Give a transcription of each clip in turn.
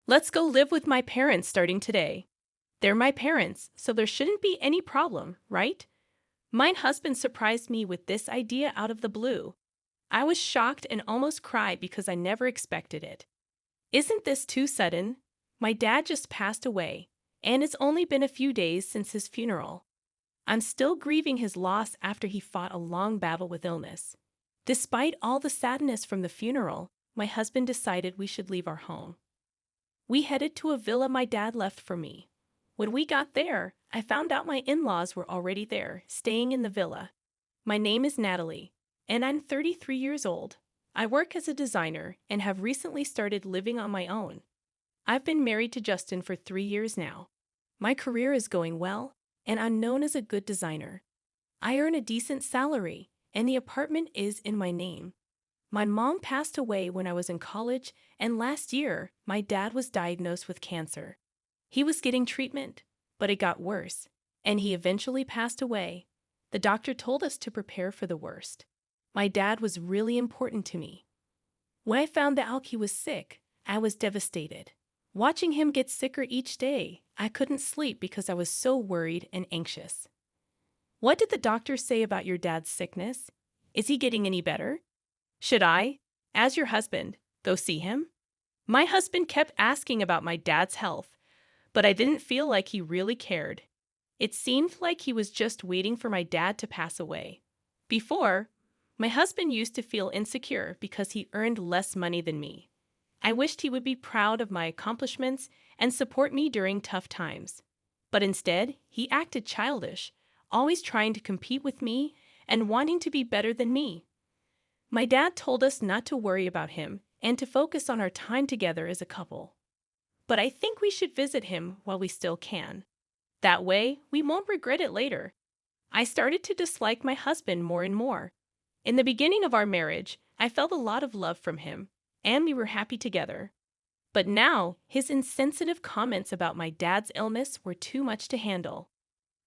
Let's go live with my parents starting today. They're my parents, so there shouldn't be any problem, right? My husband surprised me with this idea out of the blue. I was shocked and almost cried because I never expected it. Isn't this too sudden? My dad just passed away, and it's only been a few days since his funeral. I'm still grieving his loss after he fought a long battle with illness. Despite all the sadness from the funeral, my husband decided we should leave our home. We headed to a villa my dad left for me. When we got there, I found out my in-laws were already there, staying in the villa. My name is Natalie, and I'm 33 years old. I work as a designer and have recently started living on my own. I've been married to Justin for 3 years now. My career is going well, and I'm known as a good designer. I earn a decent salary, and the apartment is in my name. My mom passed away when I was in college, and last year, my dad was diagnosed with cancer. He was getting treatment, but it got worse, and he eventually passed away. The doctor told us to prepare for the worst. My dad was really important to me. When I found out he was sick, I was devastated. Watching him get sicker each day, I couldn't sleep because I was so worried and anxious. What did the doctor say about your dad's sickness? Is he getting any better? Should I, as your husband, go see him? My husband kept asking about my dad's health, but I didn't feel like he really cared. It seemed like he was just waiting for my dad to pass away. Before, my husband used to feel insecure because he earned less money than me. I wished he would be proud of my accomplishments and support me during tough times. But instead, he acted childish, always trying to compete with me and wanting to be better than me. My dad told us not to worry about him and to focus on our time together as a couple. But I think we should visit him while we still can. That way, we won't regret it later. I started to dislike my husband more and more. In the beginning of our marriage, I felt a lot of love from him, and we were happy together. But now, his insensitive comments about my dad's illness were too much to handle.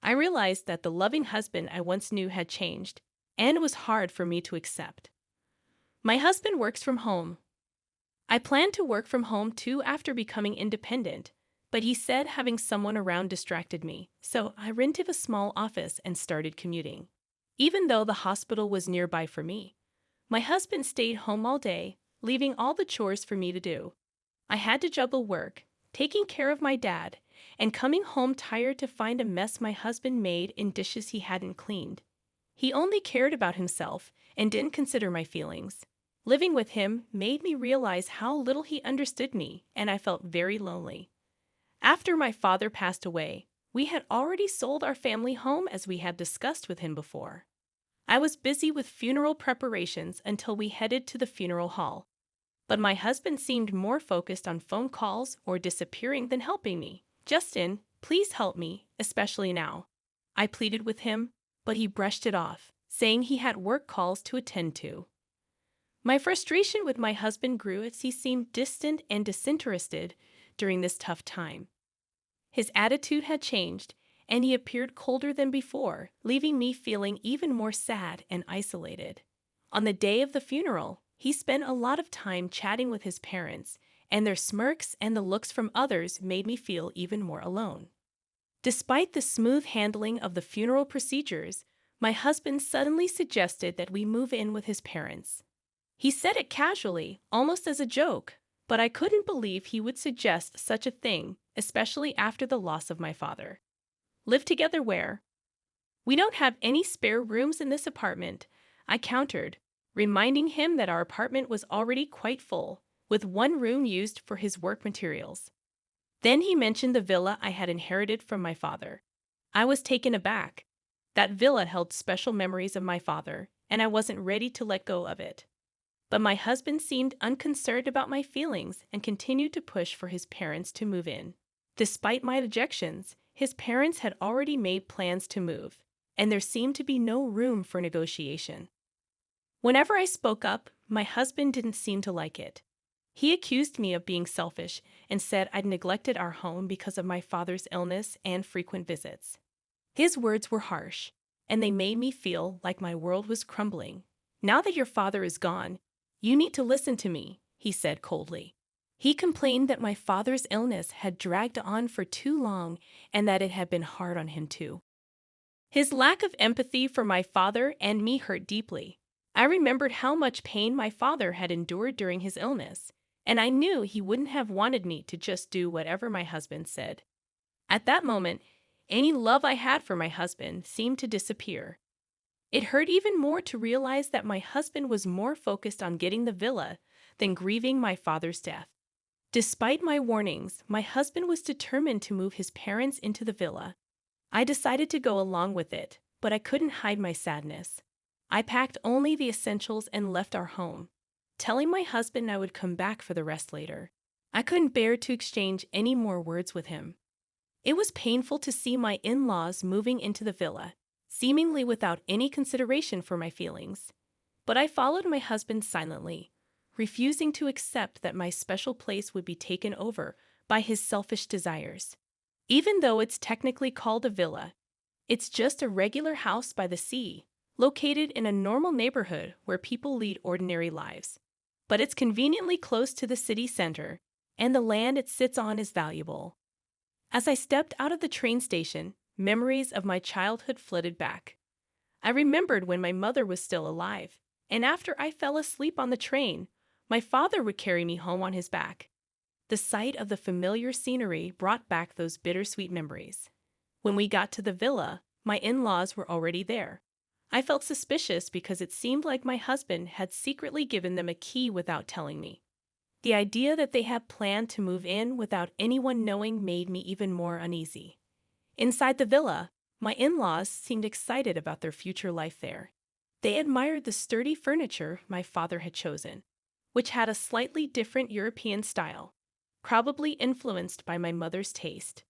I realized that the loving husband I once knew had changed, and it was hard for me to accept. My husband works from home. I planned to work from home too after becoming independent, but he said having someone around distracted me, so I rented a small office and started commuting. Even though the hospital was nearby for me, my husband stayed home all day, leaving all the chores for me to do. I had to juggle work, taking care of my dad, and coming home tired to find a mess my husband made in dishes he hadn't cleaned. He only cared about himself and didn't consider my feelings. Living with him made me realize how little he understood me, and I felt very lonely. After my father passed away, we had already sold our family home as we had discussed with him before. I was busy with funeral preparations until we headed to the funeral hall. But my husband seemed more focused on phone calls or disappearing than helping me. Justin, please help me, especially now. I pleaded with him, but he brushed it off, saying he had work calls to attend to. My frustration with my husband grew as he seemed distant and disinterested during this tough time. His attitude had changed, and he appeared colder than before, leaving me feeling even more sad and isolated. On the day of the funeral, he spent a lot of time chatting with his parents, and their smirks and the looks from others made me feel even more alone. Despite the smooth handling of the funeral procedures, my husband suddenly suggested that we move in with his parents. He said it casually, almost as a joke, but I couldn't believe he would suggest such a thing, especially after the loss of my father. Live together where? We don't have any spare rooms in this apartment, I countered, reminding him that our apartment was already quite full, with one room used for his work materials. Then he mentioned the villa I had inherited from my father. I was taken aback. That villa held special memories of my father, and I wasn't ready to let go of it. But my husband seemed unconcerned about my feelings and continued to push for his parents to move in. Despite my objections, his parents had already made plans to move, and there seemed to be no room for negotiation. Whenever I spoke up, my husband didn't seem to like it. He accused me of being selfish and said I'd neglected our home because of my father's illness and frequent visits. His words were harsh, and they made me feel like my world was crumbling. Now that your father is gone, you need to listen to me, he said coldly. He complained that my father's illness had dragged on for too long and that it had been hard on him too. His lack of empathy for my father and me hurt deeply. I remembered how much pain my father had endured during his illness, and I knew he wouldn't have wanted me to just do whatever my husband said. At that moment, any love I had for my husband seemed to disappear. It hurt even more to realize that my husband was more focused on getting the villa than grieving my father's death. Despite my warnings, my husband was determined to move his parents into the villa. I decided to go along with it, but I couldn't hide my sadness. I packed only the essentials and left our home, telling my husband I would come back for the rest later. I couldn't bear to exchange any more words with him. It was painful to see my in-laws moving into the villa, seemingly without any consideration for my feelings. But I followed my husband silently, refusing to accept that my special place would be taken over by his selfish desires. Even though it's technically called a villa, it's just a regular house by the sea, located in a normal neighborhood where people lead ordinary lives. But it's conveniently close to the city center, and the land it sits on is valuable. As I stepped out of the train station, memories of my childhood flooded back. I remembered when my mother was still alive, and after I fell asleep on the train, my father would carry me home on his back. The sight of the familiar scenery brought back those bittersweet memories. When we got to the villa, my in-laws were already there. I felt suspicious because it seemed like my husband had secretly given them a key without telling me. The idea that they had planned to move in without anyone knowing made me even more uneasy. Inside the villa, my in-laws seemed excited about their future life there. They admired the sturdy furniture my father had chosen, which had a slightly different European style, probably influenced by my mother's taste.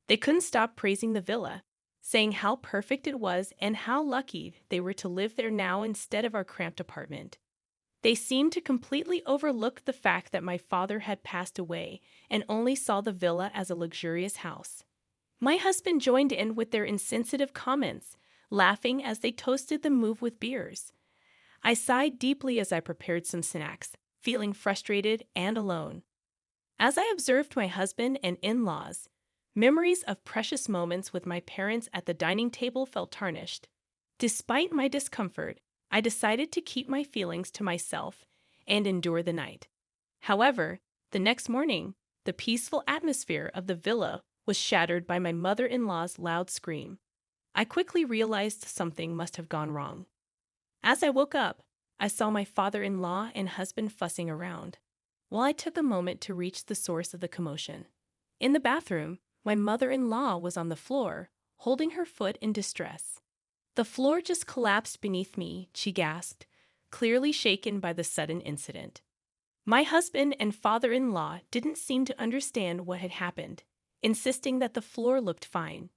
They couldn't stop praising the villa, saying how perfect it was and how lucky they were to live there now instead of our cramped apartment. They seemed to completely overlook the fact that my father had passed away and only saw the villa as a luxurious house. My husband joined in with their insensitive comments, laughing as they toasted the move with beers. I sighed deeply as I prepared some snacks, feeling frustrated and alone. As I observed my husband and in-laws, memories of precious moments with my parents at the dining table felt tarnished. Despite my discomfort, I decided to keep my feelings to myself and endure the night. However, the next morning, the peaceful atmosphere of the villa was shattered by my mother-in-law's loud scream. I quickly realized something must have gone wrong. As I woke up, I saw my father-in-law and husband fussing around, while I took a moment to reach the source of the commotion. In the bathroom, my mother-in-law was on the floor, holding her foot in distress. "The floor just collapsed beneath me," she gasped, clearly shaken by the sudden incident. My husband and father-in-law didn't seem to understand what had happened, insisting that the floor looked fine.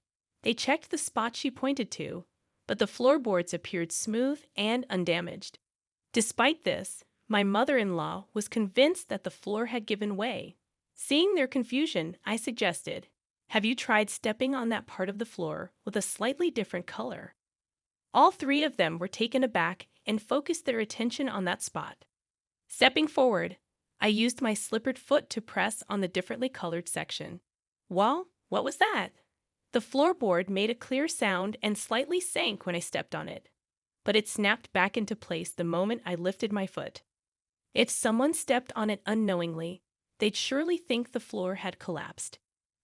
They checked the spot she pointed to, but the floorboards appeared smooth and undamaged. Despite this, my mother-in-law was convinced that the floor had given way. Seeing their confusion, I suggested, "Have you tried stepping on that part of the floor with a slightly different color?" All three of them were taken aback and focused their attention on that spot. Stepping forward, I used my slippered foot to press on the differently colored section. Well, what was that? The floorboard made a clear sound and slightly sank when I stepped on it, but it snapped back into place the moment I lifted my foot. If someone stepped on it unknowingly, they'd surely think the floor had collapsed.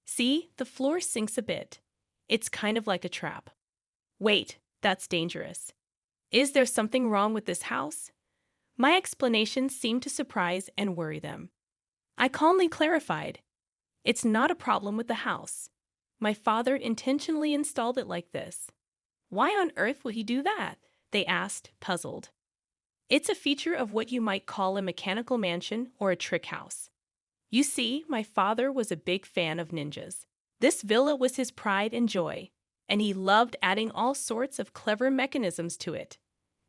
See, the floor sinks a bit. It's kind of like a trap. Wait, that's dangerous. Is there something wrong with this house? My explanation seemed to surprise and worry them. I calmly clarified, "It's not a problem with the house. My father intentionally installed it like this." "Why on earth would he do that?" they asked, puzzled. "It's a feature of what you might call a mechanical mansion or a trick house. You see, my father was a big fan of ninjas. This villa was his pride and joy, and he loved adding all sorts of clever mechanisms to it.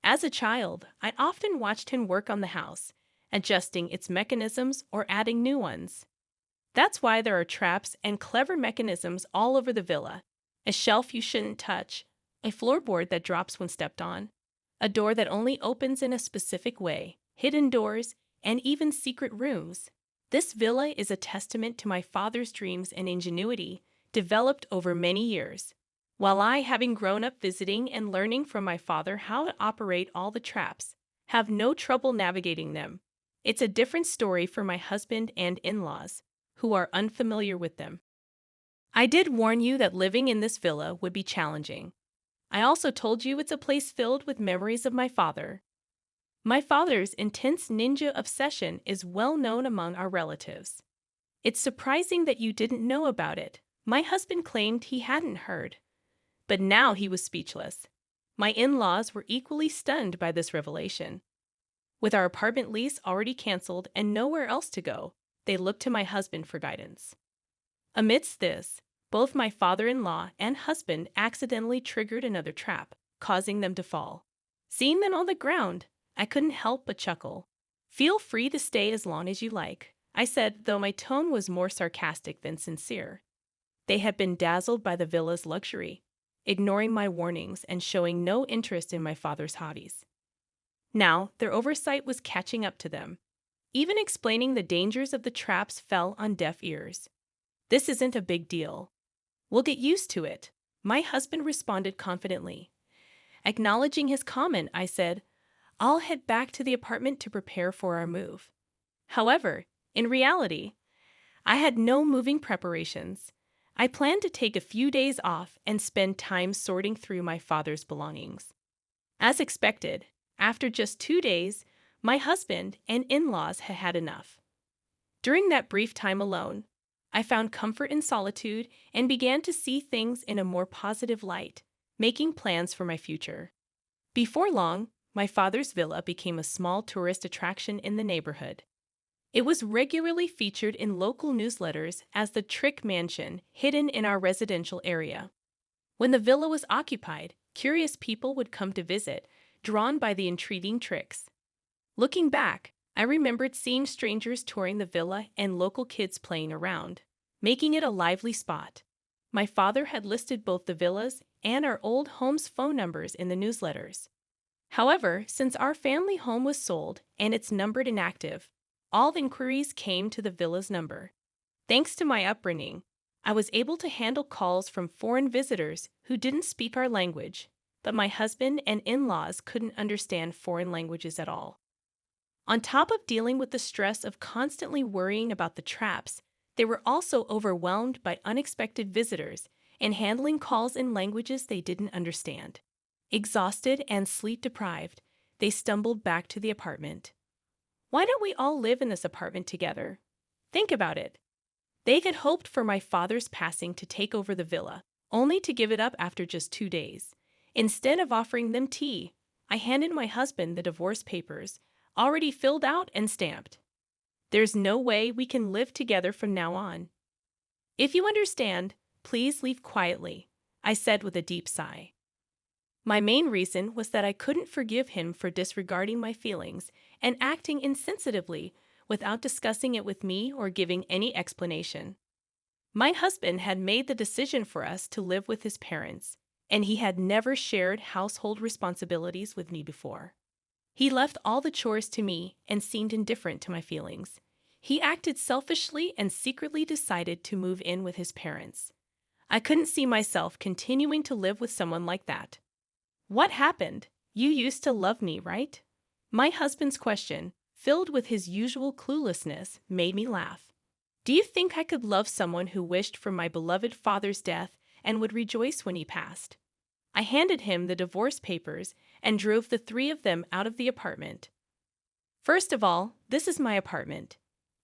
As a child, I often watched him work on the house, adjusting its mechanisms or adding new ones. That's why there are traps and clever mechanisms all over the villa. A shelf you shouldn't touch, a floorboard that drops when stepped on, a door that only opens in a specific way, hidden doors, and even secret rooms. This villa is a testament to my father's dreams and ingenuity, developed over many years. While I, having grown up visiting and learning from my father how to operate all the traps, have no trouble navigating them. It's a different story for my husband and in-laws, who are unfamiliar with them. I did warn you that living in this villa would be challenging. I also told you it's a place filled with memories of my father. My father's intense ninja obsession is well known among our relatives. It's surprising that you didn't know about it. My husband claimed he hadn't heard. But now he was speechless. My in-laws were equally stunned by this revelation. With our apartment lease already canceled and nowhere else to go, they looked to my husband for guidance. Amidst this, both my father-in-law and husband accidentally triggered another trap, causing them to fall. Seeing them on the ground, I couldn't help but chuckle. "Feel free to stay as long as you like," I said, though my tone was more sarcastic than sincere. They had been dazzled by the villa's luxury, ignoring my warnings and showing no interest in my father's hobbies. Now, their oversight was catching up to them. Even explaining the dangers of the traps fell on deaf ears. "This isn't a big deal. We'll get used to it," my husband responded confidently. Acknowledging his comment, I said, "I'll head back to the apartment to prepare for our move." However, in reality, I had no moving preparations. I planned to take a few days off and spend time sorting through my father's belongings. As expected, after just 2 days, my husband and in-laws had had enough. During that brief time alone, I found comfort in solitude and began to see things in a more positive light, making plans for my future. Before long, my father's villa became a small tourist attraction in the neighborhood. It was regularly featured in local newsletters as the trick mansion hidden in our residential area. When the villa was occupied, curious people would come to visit, drawn by the intriguing tricks. Looking back, I remembered seeing strangers touring the villa and local kids playing around, making it a lively spot. My father had listed both the villa's and our old home's phone numbers in the newsletters. However, since our family home was sold and it's numbered inactive, all inquiries came to the villa's number. Thanks to my upbringing, I was able to handle calls from foreign visitors who didn't speak our language, but my husband and in-laws couldn't understand foreign languages at all. On top of dealing with the stress of constantly worrying about the traps, they were also overwhelmed by unexpected visitors and handling calls in languages they didn't understand. Exhausted and sleep-deprived, they stumbled back to the apartment. "Why don't we all live in this apartment together?" Think about it. They had hoped for my father's passing to take over the villa, only to give it up after just 2 days. Instead of offering them tea, I handed my husband the divorce papers, already filled out and stamped. "There's no way we can live together from now on. If you understand, please leave quietly," I said with a deep sigh. My main reason was that I couldn't forgive him for disregarding my feelings and acting insensitively without discussing it with me or giving any explanation. My husband had made the decision for us to live with his parents, and he had never shared household responsibilities with me before. He left all the chores to me and seemed indifferent to my feelings. He acted selfishly and secretly decided to move in with his parents. I couldn't see myself continuing to live with someone like that. "What happened? You used to love me, right?" My husband's question, filled with his usual cluelessness, made me laugh. "Do you think I could love someone who wished for my beloved father's death and would rejoice when he passed?" I handed him the divorce papers and drove the 3 of them out of the apartment. "First of all, this is my apartment.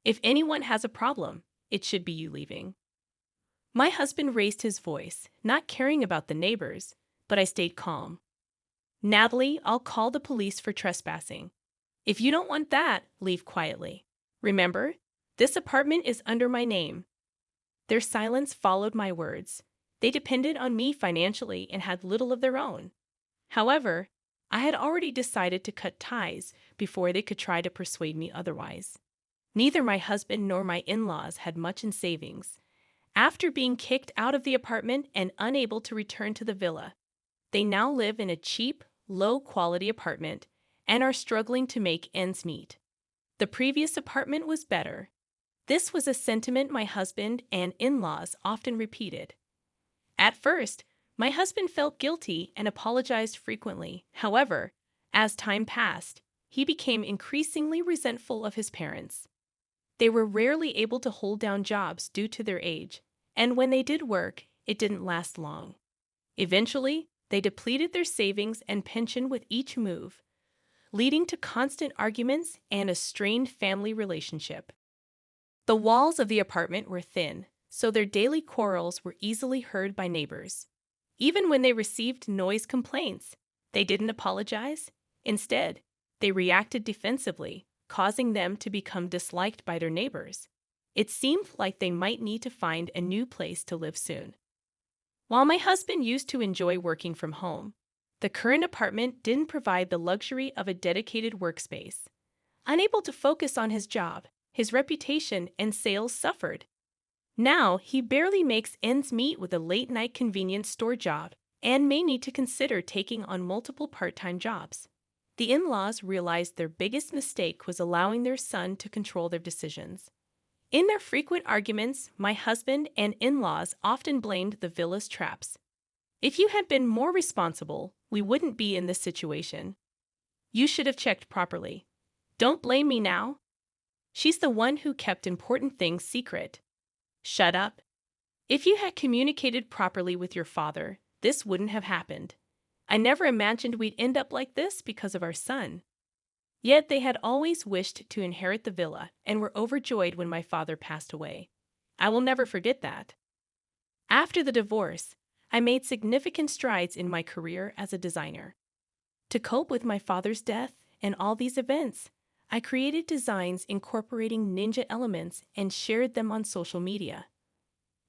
If anyone has a problem, it should be you leaving." My husband raised his voice, not caring about the neighbors, but I stayed calm. "Natalie, I'll call the police for trespassing. If you don't want that, leave quietly. Remember, this apartment is under my name." Their silence followed my words. They depended on me financially and had little of their own. However, I had already decided to cut ties before they could try to persuade me otherwise. Neither my husband nor my in-laws had much in savings. After being kicked out of the apartment and unable to return to the villa, they now live in a cheap, low-quality apartment and are struggling to make ends meet. The previous apartment was better. This was a sentiment my husband and in-laws often repeated. At first, my husband felt guilty and apologized frequently. However, as time passed, he became increasingly resentful of his parents. They were rarely able to hold down jobs due to their age, and when they did work, it didn't last long. Eventually, they depleted their savings and pension with each move, leading to constant arguments and a strained family relationship. The walls of the apartment were thin, so their daily quarrels were easily heard by neighbors. Even when they received noise complaints, they didn't apologize. Instead, they reacted defensively, causing them to become disliked by their neighbors. It seemed like they might need to find a new place to live soon. While my husband used to enjoy working from home, the current apartment didn't provide the luxury of a dedicated workspace. Unable to focus on his job, his reputation and sales suffered. Now, he barely makes ends meet with a late-night convenience store job and may need to consider taking on multiple part-time jobs. The in-laws realized their biggest mistake was allowing their son to control their decisions. In their frequent arguments, my husband and in-laws often blamed the villa's traps. If you had been more responsible, we wouldn't be in this situation. You should have checked properly. Don't blame me now. She's the one who kept important things secret. Shut up. If you had communicated properly with your father, this wouldn't have happened. I never imagined we'd end up like this because of our son. Yet they had always wished to inherit the villa and were overjoyed when my father passed away. I will never forget that. After the divorce, I made significant strides in my career as a designer. To cope with my father's death and all these events, I created designs incorporating ninja elements and shared them on social media.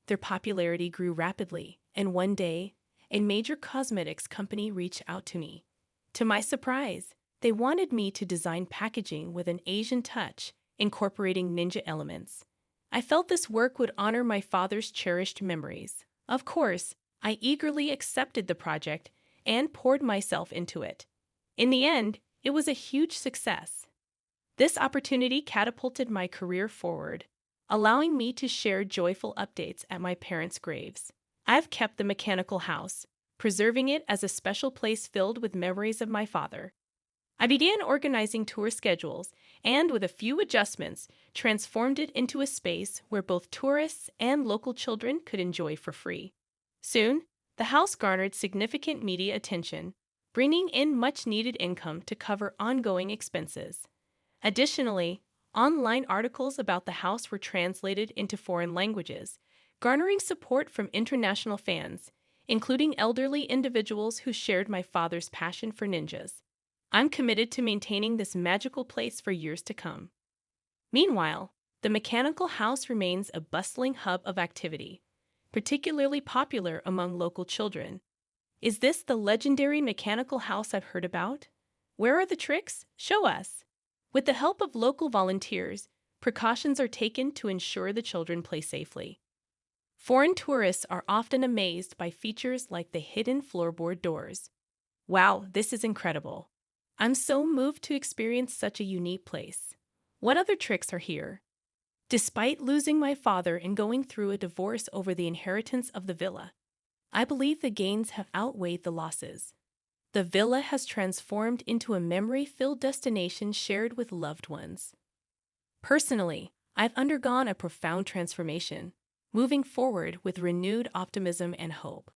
Their popularity grew rapidly, and one day, a major cosmetics company reached out to me. To my surprise, they wanted me to design packaging with an Asian touch, incorporating ninja elements. I felt this work would honor my father's cherished memories. Of course, I eagerly accepted the project and poured myself into it. In the end, it was a huge success. This opportunity catapulted my career forward, allowing me to share joyful updates at my parents' graves. I've kept the mechanical house, preserving it as a special place filled with memories of my father. I began organizing tour schedules and, with a few adjustments, transformed it into a space where both tourists and local children could enjoy for free. Soon, the house garnered significant media attention, bringing in much-needed income to cover ongoing expenses. Additionally, online articles about the house were translated into foreign languages, garnering support from international fans, including elderly individuals who shared my father's passion for ninjas. I'm committed to maintaining this magical place for years to come. Meanwhile, the mechanical house remains a bustling hub of activity, particularly popular among local children. Is this the legendary mechanical house I've heard about? Where are the tricks? Show us! With the help of local volunteers, precautions are taken to ensure the children play safely. Foreign tourists are often amazed by features like the hidden floorboard doors. Wow, this is incredible. I'm so moved to experience such a unique place. What other tricks are here? Despite losing my father and going through a divorce over the inheritance of the villa, I believe the gains have outweighed the losses. The villa has transformed into a memory-filled destination shared with loved ones. Personally, I've undergone a profound transformation, moving forward with renewed optimism and hope.